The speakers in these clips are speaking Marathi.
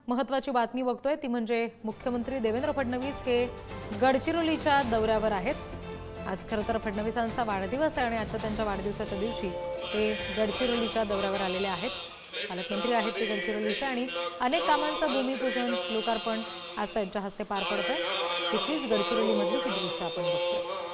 महत्त्वाची बातमी बघतोय ती म्हणजे मुख्यमंत्री देवेंद्र फडणवीस हे गडचिरोलीच्या दौऱ्यावर आहेत। आज खरं तर फडणवीसांचा वाढदिवस आहे आणि आजच्या त्यांच्या वाढदिवसाच्या दिवशी ते गडचिरोलीच्या दौऱ्यावर आलेले आहेत। पालकमंत्री आहेत ते गडचिरोलीचे आणि अनेक कामांचं भूमिपूजन लोकार्पण आज त्यांच्या हस्ते पार पडतंय। तिथलीच गडचिरोलीमधली ही दृश्य आपण बघतोय।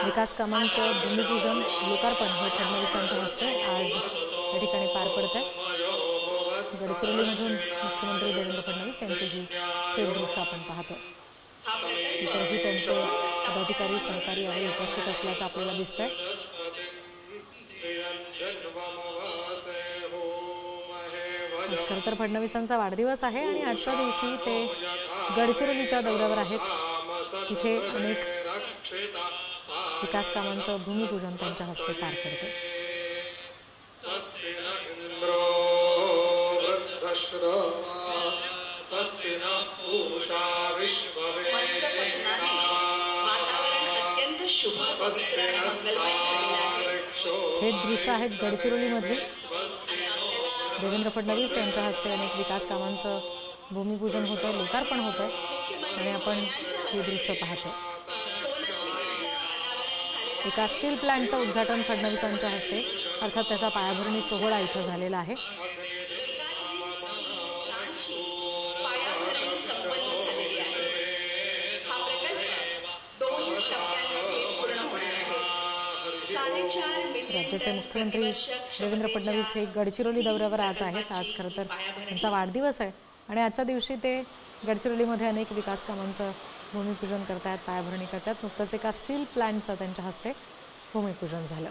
विकास कामांचं भूमिपूजन लोकार्पण हे फडणवीसांच्या हस्ते आज या ठिकाणी पार पडत आहे। गडचिरोलीमधून मुख्यमंत्री देवेंद्र फडणवीस यांची ही थेट दृश्य आपण पाहतोय। इतरही त्यांचे पदाधिकारी सहकारी यावेळी उपस्थित असल्याचं आपल्याला दिसतंय। आज खरं तर फडणवीसांचा वाढदिवस आहे आणि आजच्या दिवशी ते गडचिरोलीच्या दौऱ्यावर आहेत। तिथे अनेक विकास कामांचं भूमिपूजन त्यांच्या हस्ते पार पडते। हे दृश्य आहेत गडचिरोलीमधले। देवेंद्र फडणवीस यांच्या हस्ते अनेक विकास कामांचं भूमिपूजन होतंय, लोकार्पण होतंय आणि आपण हे दृश्य पाहतोय। एका स्टील प्लांटचं उद्घाटन फडणवीसांच्या हस्ते अर्थात त्याचा पायाभरणी सोहळा इथं झालेला आहे। राज्याचे मुख्यमंत्री देवेंद्र फडणवीस हे गडचिरोली दौऱ्यावर आज आहेत। आज खरं तर त्यांचा वाढदिवस आहे आणि आजच्या दिवशी ते गडचिरोलीमध्ये अनेक विकास कामांचं भूमिपूजन करतायत, पायाभरणी करतात। नुकतंच एका स्टील प्लांटचं त्यांच्या हस्ते भूमिपूजन झालं।